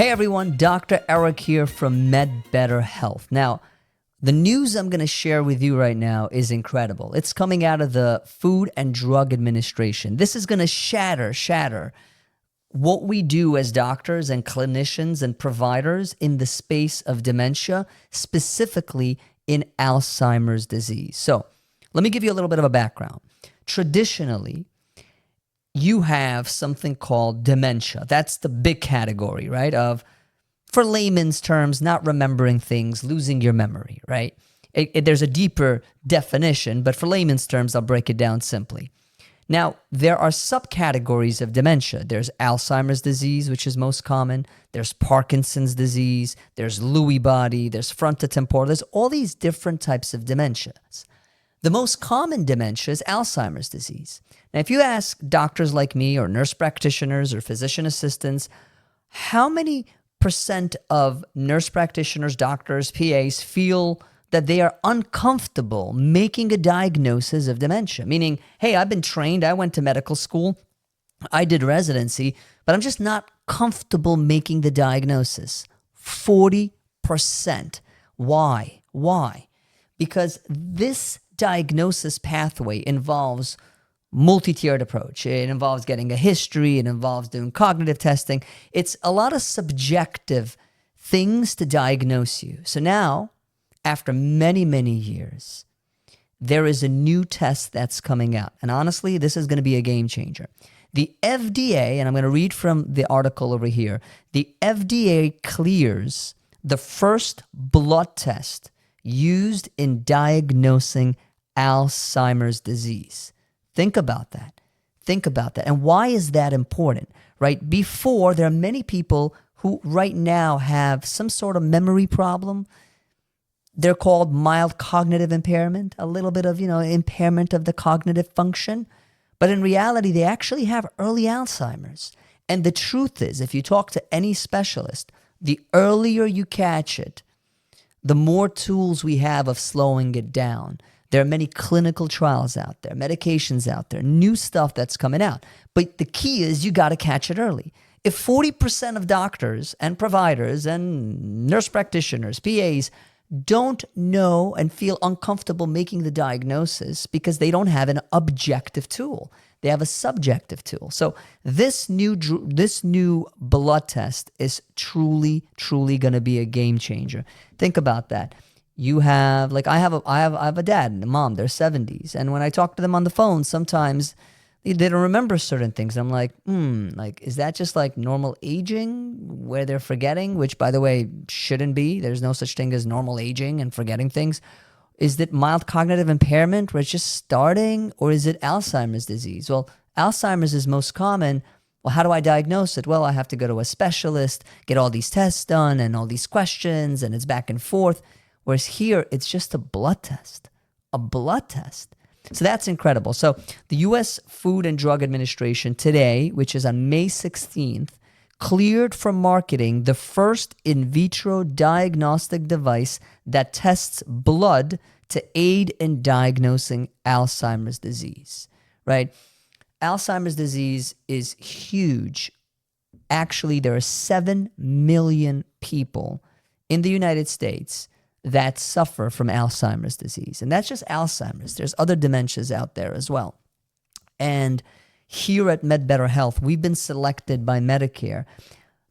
Hey everyone, Dr. Erik here from MedBetter Health. Now, the news I'm going to share with you right now is incredible. It's coming out of the Food and Drug Administration. This is going to shatter what we do as doctors and clinicians and providers in the space of dementia, specifically in Alzheimer's disease. So, let me give you a little bit of a background. Traditionally, you have something called dementia. That's the big category, right? Of, for layman's terms, not remembering things, losing your memory, right? There's a deeper definition, but for layman's terms, I'll break it down simply. Now, there are subcategories of dementia. There's Alzheimer's disease, which is most common. There's Parkinson's disease. There's Lewy body. There's frontotemporal. There's all these different types of dementias. The most common dementia is Alzheimer's disease. Now, if you ask doctors like me or nurse practitioners or physician assistants, how many percent of nurse practitioners, doctors, PAs feel that they are uncomfortable making a diagnosis of dementia? Meaning, hey, I've been trained, I went to medical school, I did residency, but I'm just not comfortable making the diagnosis. 40%. Why? Because this diagnosis pathway involves multi-tiered approach. It involves getting a history. It involves doing cognitive testing. It's a lot of subjective things to diagnose you. So now, after many, many years, there is a new test that's coming out. And honestly, this is going to be a game changer. The FDA, and I'm going to read from the article over here, the FDA clears the first blood test used in diagnosing Alzheimer's disease. Think about that. And why is that important, right? Before, there are many people who right now have some sort of memory problem. They're called mild cognitive impairment, a little bit of, impairment of the cognitive function. But in reality, they actually have early Alzheimer's. And the truth is, if you talk to any specialist, the earlier you catch it, the more tools we have of slowing it down. There are many clinical trials out there, medications out there, new stuff that's coming out. But the key is you got to catch it early. If 40% of doctors and providers and nurse practitioners, PAs, don't know and feel uncomfortable making the diagnosis because they don't have an objective tool. They have a subjective tool. So this new blood test is truly going to be a game changer. Think about that. You have, I have a dad and a mom, they're 70s. And when I talk to them on the phone, sometimes they don't remember certain things. I'm like, is that just like normal aging where they're forgetting, which by the way, shouldn't be. There's no such thing as normal aging and forgetting things. Is it mild cognitive impairment where it's just starting, or is it Alzheimer's disease? Well, Alzheimer's is most common. Well, how do I diagnose it? Well, I have to go to a specialist, get all these tests done and all these questions, and it's back and forth. Whereas here, it's just a blood test. So that's incredible. So the U.S. Food and Drug Administration today, which is on May 16th, cleared for marketing the first in vitro diagnostic device that tests blood to aid in diagnosing Alzheimer's disease, right? Alzheimer's disease is huge. Actually, there are 7 million people in the United States that suffer from Alzheimer's disease. And that's just Alzheimer's. There's other dementias out there as well. And here at MedBetter Health, we've been selected by Medicare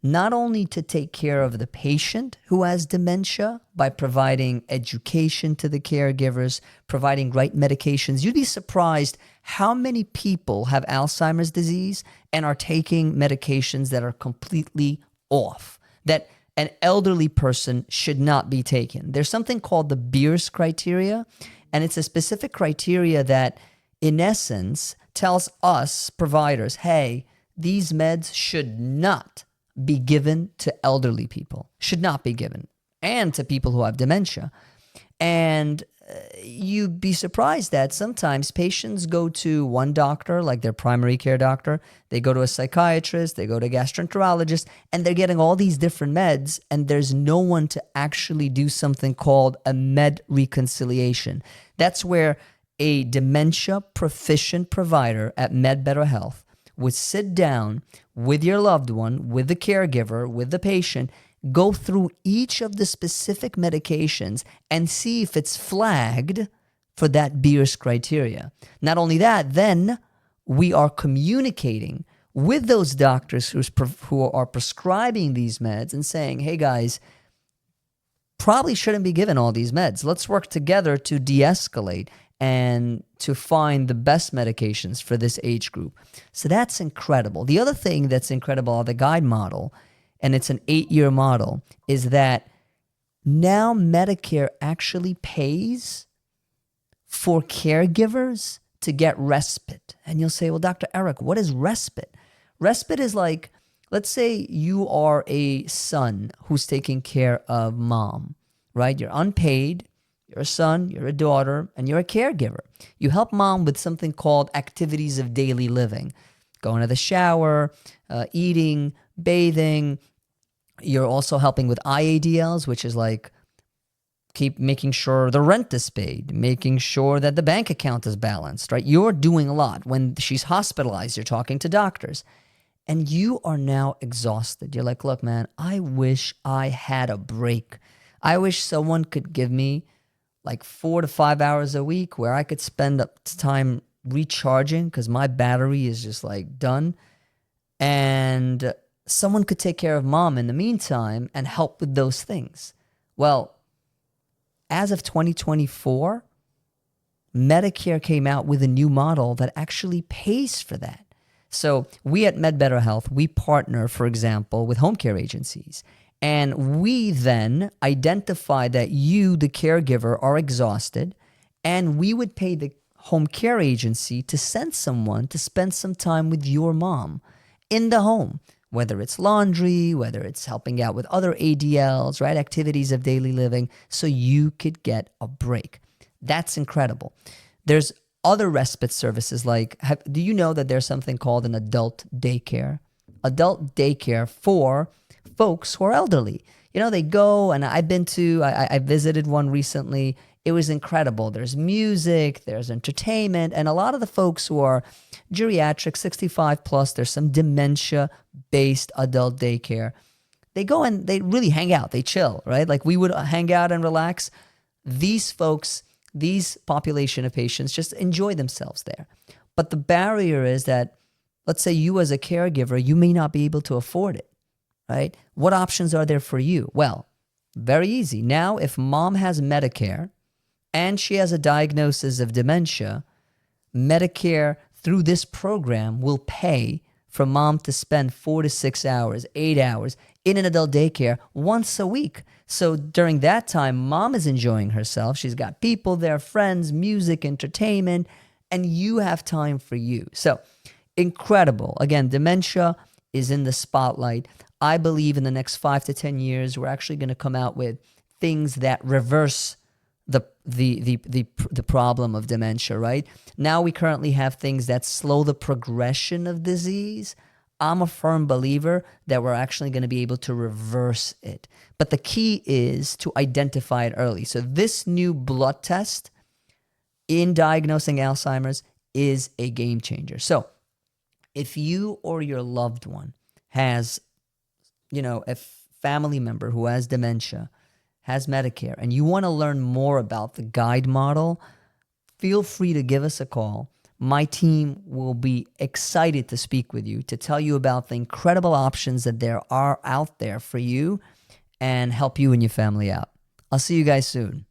not only to take care of the patient who has dementia by providing education to the caregivers, providing right medications. You'd be surprised how many people have Alzheimer's disease and are taking medications that are completely off, that an elderly person should not be taken. There's something called the Beers criteria, and it's a specific criteria that, in essence, tells us providers, hey, these meds should not be given to elderly people, should not be given, and to people who have dementia. And you'd be surprised that sometimes patients go to one doctor, like their primary care doctor, they go to a psychiatrist, they go to a gastroenterologist, and they're getting all these different meds, and there's no one to actually do something called a med reconciliation. That's where a dementia proficient provider at MedBetter Health would sit down with your loved one, with the caregiver, with the patient, go through each of the specific medications and see if it's flagged for that Beers criteria. Not only that, then we are communicating with those doctors who are prescribing these meds and saying, hey guys, probably shouldn't be given all these meds. Let's work together to de-escalate and to find the best medications for this age group. So that's incredible. The other thing that's incredible on the guide model, and it's an 8-year model, is that now Medicare actually pays for caregivers to get respite. And you'll say, well, Dr. Erik, what is respite? Respite is like, let's say you are a son who's taking care of mom, right? You're unpaid, you're a son, you're a daughter, and you're a caregiver. You help mom with something called activities of daily living. Going to the shower, eating, bathing. You're also helping with IADLs, which is like keep making sure the rent is paid, making sure that the bank account is balanced, right? You're doing a lot. When she's hospitalized, you're talking to doctors. And you are now exhausted. You're like, look, man, I wish I had a break. I wish someone could give me like 4 to 5 hours a week where I could spend up time recharging because my battery is just like done. And someone could take care of mom in the meantime and help with those things. Well, as of 2024, Medicare came out with a new model that actually pays for that. So we at MedBetter Health, we partner, for example, with home care agencies. And we then identify that you, the caregiver, are exhausted, and we would pay the home care agency to send someone to spend some time with your mom in the home, whether it's laundry, whether it's helping out with other ADLs, right, activities of daily living, so you could get a break. That's incredible. There's other respite services like, do you know that there's something called an adult daycare? Adult daycare for folks who are elderly. You know, they go, and I visited one recently. It was incredible. There's music, there's entertainment, and a lot of the folks who are geriatric, 65 plus, there's some dementia-based adult daycare. They go and they really hang out, they chill, right? Like we would hang out and relax. These folks, these population of patients just enjoy themselves there. But the barrier is that, let's say you as a caregiver, you may not be able to afford it, right? What options are there for you? Well, very easy. Now, if mom has Medicare and she has a diagnosis of dementia, Medicare through this program will pay for mom to spend 4 to 6 hours, 8 hours in an adult daycare once a week. So during that time, mom is enjoying herself. She's got people there, friends, music, entertainment, and you have time for you. So incredible. Again, dementia is in the spotlight. I believe in the next 5 to 10 years, we're actually going to come out with things that reverse the problem of dementia, right? Now we currently have things that slow the progression of disease. I'm a firm believer that we're actually going to be able to reverse it. But the key is to identify it early. So this new blood test in diagnosing Alzheimer's is a game changer. So if you or your loved one has, a family member who has dementia, has Medicare, and you want to learn more about the guide model, feel free to give us a call. My team will be excited to speak with you, to tell you about the incredible options that there are out there for you and help you and your family out. I'll see you guys soon.